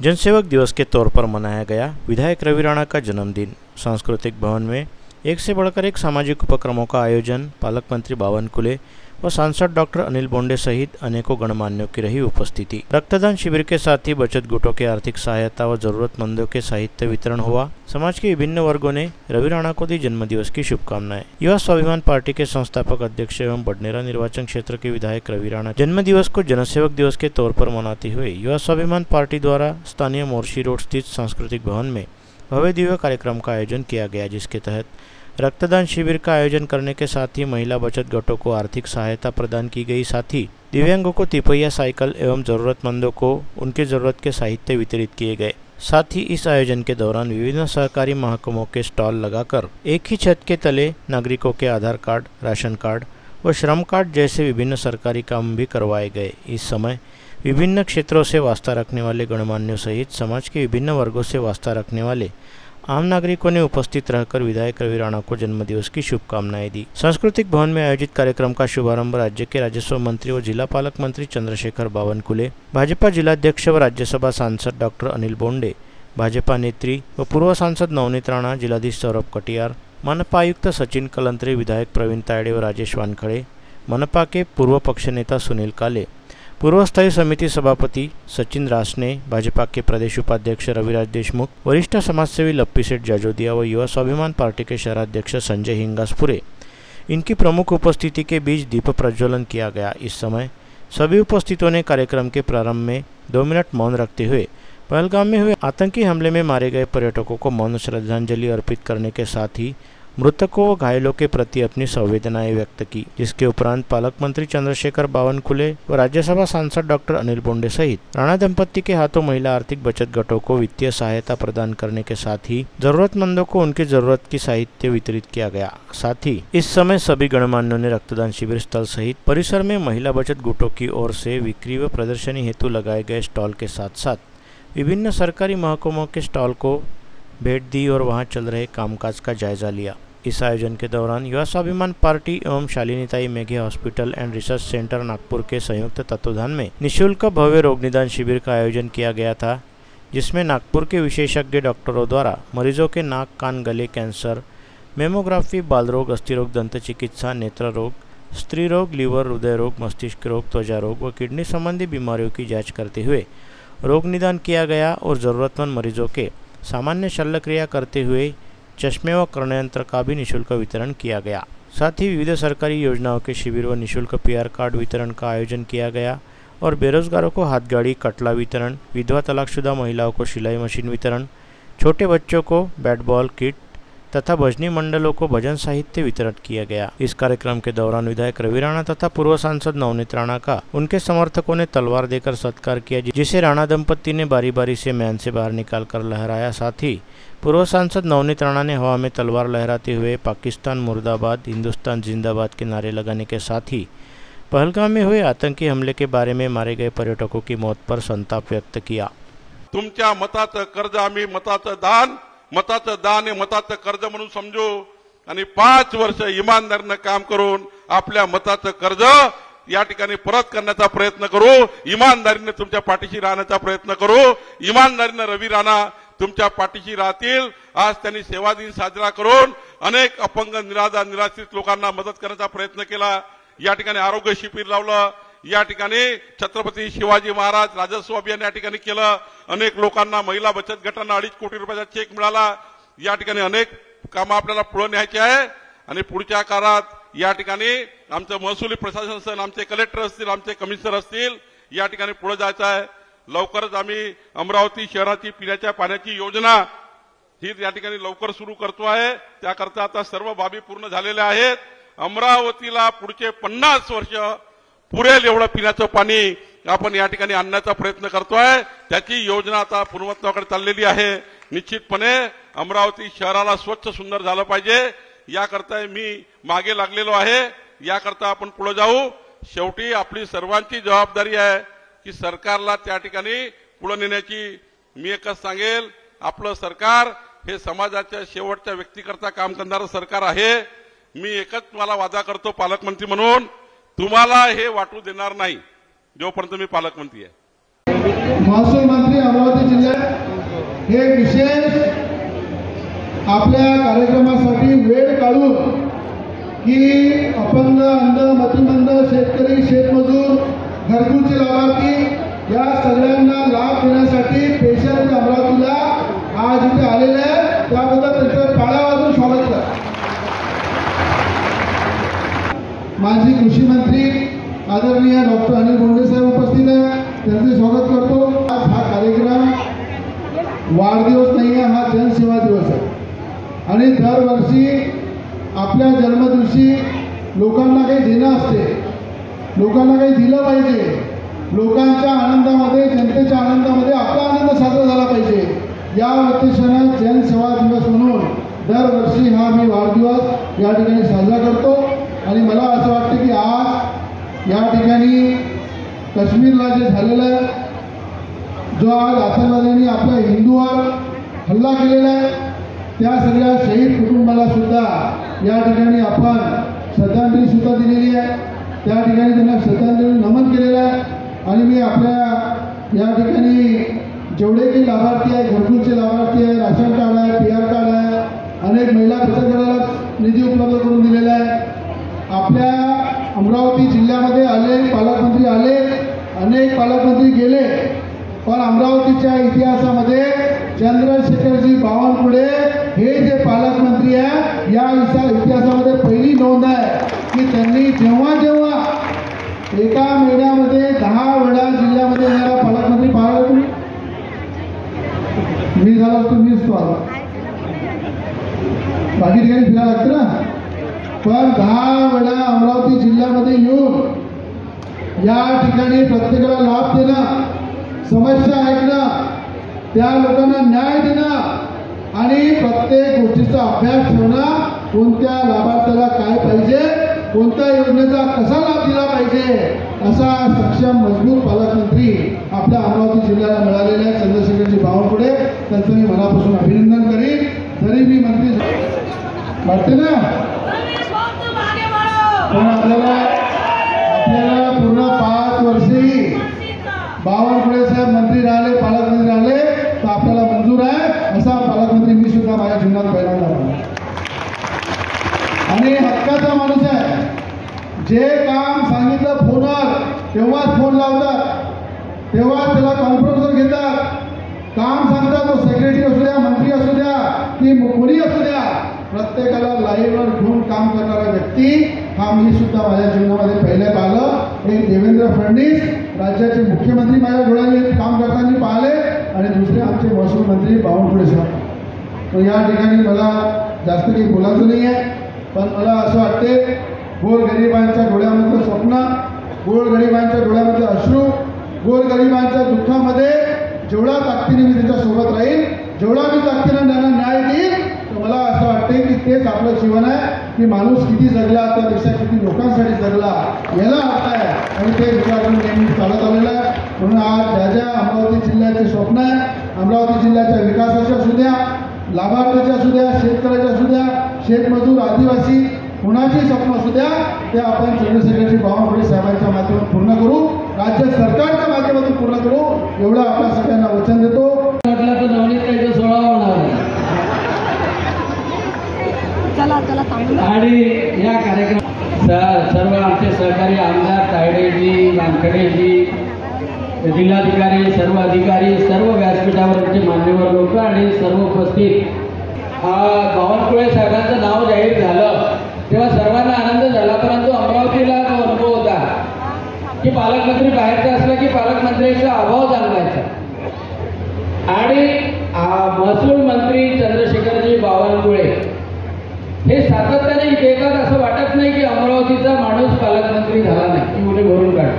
जनसेवक दिवस के तौर पर मनाया गया विधायक रवि राणा का जन्मदिन। सांस्कृतिक भवन में एक से बढ़कर एक सामाजिक उपक्रमों का आयोजन। पालक मंत्री बावनकुले व सांसद डॉक्टर अनिल बोंडे सहित अनेकों गणमान्यों की रही उपस्थिति। रक्तदान शिविर के साथ ही बचत गुटों के आर्थिक सहायता व जरूरतमंदों के साहित्य वितरण हुआ। समाज के विभिन्न वर्गों ने रवि राणा को दी जन्मदिवस की शुभकामनाएं। युवा स्वाभिमान पार्टी के संस्थापक अध्यक्ष एवं बडनेरा निर्वाचन क्षेत्र के विधायक रवि राणा जन्मदिवस को जनसेवक दिवस के तौर पर मनाते हुए युवा स्वाभिमान पार्टी द्वारा स्थानीय मोर्शी रोड स्थित सांस्कृतिक भवन में भव्य दिव्य कार्यक्रम का आयोजन किया गया, जिसके तहत रक्तदान शिविर का आयोजन करने के साथ ही महिला बचत गटों को आर्थिक सहायता प्रदान की गई। साथ ही दिव्यांगों को तिपहिया साइकिल एवं जरूरतमंदों को उनके जरूरत के साहित्य वितरित किए गए। साथ ही इस आयोजन के दौरान विभिन्न सहकारी महकमों के स्टॉल लगाकर एक ही छत के तले नागरिकों के आधार कार्ड, राशन कार्ड व श्रम कार्ड जैसे विभिन्न सरकारी काम भी करवाए गए। इस समय विभिन्न क्षेत्रों से वास्ता रखने वाले गणमान्यों सहित समाज के विभिन्न वर्गों से वास्ता रखने वाले आम नागरिकों ने उपस्थित रहकर विधायक रवि राणा को जन्मदिवस की शुभकामनाएं दी। सांस्कृतिक भवन में आयोजित कार्यक्रम का शुभारंभ राज्य के राजस्व मंत्री व जिला पालक मंत्री चंद्रशेखर बावनकुले, भाजपा जिलाध्यक्ष व राज्यसभा सांसद डॉक्टर अनिल बोंडे, भाजपा नेत्री व पूर्व सांसद नवनीत राणा, जिलाधीश सौरभ कटियार, मनपा आयुक्त सचिन कलंत्रे, विधायक प्रवीण तायडे व राजेश वानखड़े, मनपा के पूर्व पक्ष नेता सुनील काले, पूर्व स्थायी समिति सभापति सचिन रासने, भाजपा के प्रदेश उपाध्यक्ष रविराज देशमुख, वरिष्ठ समाजसेवी लप्पी सेठ जाजोदिया व युवा स्वाभिमान पार्टी के शहराध्यक्ष संजय हिंगासपुरे, इनकी प्रमुख उपस्थिति के बीच दीप प्रज्वलन किया गया। इस समय सभी उपस्थितों ने कार्यक्रम के प्रारंभ में 2 मिनट मौन रखते हुए पहलगाम में हुए आतंकी हमले में मारे गए पर्यटकों को मौन श्रद्धांजलि अर्पित करने के साथ ही मृतकों व घायलों के प्रति अपनी संवेदनाएं व्यक्त की। जिसके उपरांत पालक मंत्री चंद्रशेखर बावनकुले व राज्यसभा सांसद डॉक्टर अनिल बोंडे सहित राणा दंपत्ति के हाथों महिला आर्थिक बचत गटों को वित्तीय सहायता प्रदान करने के साथ ही जरूरतमंदों को उनकी जरूरत की साहित्य वितरित किया गया। साथ ही इस समय सभी गणमान्यों ने रक्तदान शिविर स्थल सहित परिसर में महिला बचत गुटों की ओर से बिक्री व प्रदर्शनी हेतु लगाए गए स्टॉल के साथ साथ विभिन्न सरकारी महकमों के स्टॉल को भेंट दी और वहां चल रहे कामकाज का जायजा लिया। इस आयोजन के दौरान युवा स्वाभिमान पार्टी एवं Shalinitai Meghe hospital and research centre Nagpur के संयुक्त तत्वाधान में निःशुल्क भव्य रोग निदान शिविर का आयोजन किया गया था, जिसमें नागपुर के विशेषज्ञ डॉक्टरों द्वारा मरीजों के नाक, कान, गले कैंसर, मेमोग्राफी, बाल रोग, अस्थि रोग, दंत चिकित्सा, नेत्र रोग, स्त्री रोग, लीवर, हृदय रोग, मस्तिष्क रोग, त्वचा रोग व किडनी संबंधी बीमारियों की जाँच करते हुए रोग निदान किया गया और जरूरतमंद मरीजों के सामान्य शल्यक्रिया करते हुए चश्मे व कर्णयंत्र का भी निःशुल्क वितरण किया गया। साथ ही विविध सरकारी योजनाओं के शिविर व निःशुल्क PR कार्ड वितरण का आयोजन किया गया और बेरोजगारों को हाथगाड़ी, कटला वितरण, विधवा तलाकशुदा महिलाओं को सिलाई मशीन वितरण, छोटे बच्चों को बैट बॉल किट तथा भजनी मंडलों को भजन साहित्य वितरण किया गया। इस कार्यक्रम के दौरान विधायक रवि राणा तथा पूर्व सांसद नवनीत राणा का उनके समर्थकों ने तलवार देकर सत्कार किया, जिसे राणा दंपत्ति ने बारी बारी से मैन से बाहर निकालकर लहराया। साथ ही पूर्व सांसद नवनीत राणा ने हवा में तलवार लहराते हुए पाकिस्तान मुर्दाबाद, हिंदुस्तान जिंदाबाद के नारे लगाने के साथ ही पहलगाम में हुए आतंकी हमले के बारे में मारे गए पर्यटकों की मौत पर संताप व्यक्त किया। तुमच्या मताचं कर्ज आम्ही मताचं दान हे मताचं कर्ज म्हणून समजू आणि 5 वर्ष इमानदारीनं काम करून आपल्या मताचं कर्ज या ठिकाणी परत करण्याचा प्रयत्न करू। इमानदारीने तुमच्या पाठीशी राहण्याचा प्रयत्न करू। इमानदारीने रवि राणा तुमच्या पाठीशी राहतील। आज त्यांनी सेवा दिन साजरा करून अनेक अपंग, निराधार, निराश्रित लोकांना मदत करण्याचा प्रयत्न केला। या ठिकाणी आरोग्य शिबिर लावलं। या ठिकाणी छत्रपती शिवाजी महाराज राजस्व अभियान या ठिकाणी केलं। अनेक लोकांना, महिला बचत गटांना 2.5 कोटी रुपयाचा चेक मिळाला। या ठिकाणी अनेक कामं आपल्याला पुढे न्यायची आहे आणि पुढच्या काळात या ठिकाणी आमचं महसुली प्रशासन असेल, आमचे कलेक्टर असतील, आमचे कमिशनर असतील, या ठिकाणी पुढे जायचं आहे। लवकरच आम्ही अमरावती शहराची पिण्याच्या पाण्याची योजना ही या ठिकाणी लवकर सुरू करतो आहे। त्याकरता आता सर्व बाबी पूर्ण झालेल्या आहेत। अमरावतीला पुढचे 50 वर्ष पुरेल एवढं पिण्याचं पाणी आपण या ठिकाणी आणण्याचा प्रयत्न करतोय। त्याची योजना आता पूर्णत्वाकडे चाललेली आहे। निश्चितपणे अमरावती शहराला स्वच्छ सुंदर झालं पाहिजे, याकरता मी मागे लागलेलो आहे। याकरता आपण पुढे जाऊ। शेवटी आपली सर्वांची जबाबदारी आहे की सरकारला त्या ठिकाणी पुढे नेण्याची। मी एकच सांगेल, आपलं सरकार हे समाजाच्या शेवटच्या व्यक्तीकरता काम करणारं सरकार आहे। मी एकच तुम्हाला वादा करतो पालकमंत्री म्हणून, तुम्हाला हे वाटू देणार नाही जोपर्यंत मी पालकमंत्री आहे। महसूल मंत्री अमरावती जिल्ह्यात एक विशेष आपल्या कार्यक्रमासाठी वेळ काढून की अपंग, अंध, मतिमंद, शेतकरी, शेतमजूर, घरकुलचे लाभार्थी या सगळ्यांना लाभ देण्यासाठी स्पेशल अमरावतीला आज इथे आलेले आहे, त्याबद्दल त्यांचं टाळ्या वाजवून स्वागत करा. माजी कृषी मंत्री आदरणीय डॉक्टर अनिल बोंडे साहेब उपस्थित आहे, त्यांचे स्वागत करतो. आज हा कार्यक्रम वाढदिवस नाही आहे, हा जनसेवा दिवस आहे आणि दरवर्षी आपल्या जन्मदिवशी लोकांना काही देणं असते, लोकांना काही दिलं पाहिजे. लोकांच्या आनंदामध्ये, जनतेच्या आनंदामध्ये आपला आनंद साजरा झाला पाहिजे. या उद्देशानं जनसेवा दिवस म्हणून दरवर्षी हा मी वाढदिवस या ठिकाणी साजरा करतो. आणि मला असं वाटतं की आज या ठिकाणी काश्मीरला जे झालेलं, जो आज आतंकवाद्यांनी आपल्या हिंदूवर हल्ला केलेला आहे, त्या सगळ्या शहीद कुटुंबाला सुद्धा या ठिकाणी आपण श्रद्धांजली सुद्धा दिलेली आहे. त्या ठिकाणी त्यांना श्रद्धांजली नमन केलेलं आहे. आणि मी आपल्या या ठिकाणी जेवढे काही लाभार्थी आहे, घरकुलचे लाभार्थी आहे, राशन कार्ड आहे, PR कार्ड आहे, अनेक महिला बचत गटाला निधी उपलब्ध करून दिलेला आहे. आपल्या अमरावती जिल्ह्यामध्ये अनेक पालकमंत्री आले, अनेक पालकमंत्री गेले, पण अमरावतीच्या इतिहासामध्ये चंद्रशेखरजी बावनकुळे हे जे पालकमंत्री आहे, या इतिहासामध्ये पहिली नोंद आहे की त्यांनी जेव्हा जेव्हा एका महिन्यामध्ये 10 वेळा जिल्ह्यामध्ये येणारा पालकमंत्री पाहिला. तुम्ही मी झाला असतो, मीच तो आला, बाकी ठिकाणी फिरायला लागतं ना, पण 10 वेळा अमरावती जिल्ह्यामध्ये येऊन या ठिकाणी प्रत्येकाला लाभ देणं, समस्या ऐकणं, त्या लोकांना न्याय देणं आणि प्रत्येक गोष्टीचा अभ्यास ठेवणं, कोणत्या लाभार्थ्याला काय पाहिजे, कोणत्या योजनेचा कसा लाभ दिला पाहिजे, असा सक्षम मजबूत पालकमंत्री आपल्या अमरावती जिल्ह्याला मिळालेले आहे चंद्रशेखरजी बावनकुळे. त्यांचं मी मनापासून अभिनंदन करीन. जरी मी मंत्री वाटते ना, पण आपल्याला पूर्ण 5 वर्षी बावनकुळे साहेब मंत्री राहिले, पालकमंत्री राहिले, तर आपल्याला मंजूर आहे. असा पालकमंत्री मी सुद्धा माझ्या जीवनात पहिल्यांदा राहिला आणि हक्काचा माणूस आहे. जे काम सांगितलं फोनवर तेव्हाच फोन लावतात, तेव्हाच त्याला कॉन्फरन्सवर घेतात. काम सांगतात, तो सेक्रेटरी असू द्या, मंत्री असू द्या की कोणी असू द्या, प्रत्येकाला लाईव्हवर घेऊन काम करणारा व्यक्ती हा मी सुद्धा माझ्या जीवनामध्ये पहिले पाहिलं. एक देवेंद्र फडणवीस राज्याचे मुख्यमंत्री माझ्या डोळ्याने काम करताना पाहिले आणि दुसरे आमचे महसूल मंत्री बावनकुळे साहेब. तर या ठिकाणी मला जास्त काही बोलायचं नाही आहे, पण मला असं वाटते गोरगरिबांच्या डोळ्यामधलं स्वप्न, गोरगरिबांच्या डोळ्यामधले अश्रू, गोरगरिबांच्या दुःखामध्ये जेवढा ताकदीने मी त्याच्यासोबत राहील, जेवढा मी ताकदीने त्यांना न्याय देईल, तर मला असं वाटते की तेच आपलं जीवन आहे. की माणूस किती जगला, त्यापेक्षा किती लोकांसाठी जगला, याला अर्थ आहे आणि ते विचार करून नेहमी चालत आलेलं आहे. म्हणून आज ज्या ज्या अमरावती जिल्ह्याचे स्वप्न आहे, अमरावती जिल्ह्याच्या विकासाचे असू द्या, लाभार्थ्याचे असू द्या, शेतकऱ्याचे असू द्या, शेतमजूर, आदिवासी, कुणाची स्वप्न असू द्या, ते आपण चंद्रशेखरजी बावनकुळे साहेबांच्या माध्यमातून पूर्ण करू, राज्य सरकारच्या माध्यमातून पूर्ण करू, एवढं आपल्या सगळ्यांना वचन देतो. म्हटलं तर नवनीत काही 16 होणार आहे. आणि या कार्यक्रम सर्व आमचे सहकारी आमदार तायडेजी, वानखेडेजी, जिल्हाधिकारी, सर्व अधिकारी, सर्व व्यासपीठावरचे मान्यवर लोक आणि सर्व उपस्थित, बावनकुळे साहेबांचं नाव जाहीर झालं तेव्हा सर्वांना आनंद झाला. परंतु अमरावतीला तो अनुभव होता की पालकमंत्री बाहेरचा असला की पालकमंत्र्यांचा अभाव जाणवायचा आणि महसूल मंत्री चंद्रशेखरजी बावनकुळे हे सातत्याने देतात. असं वाटत नाही की अमरावतीचा माणूस पालकमंत्री झाला नाही, की उठे भरून काढ.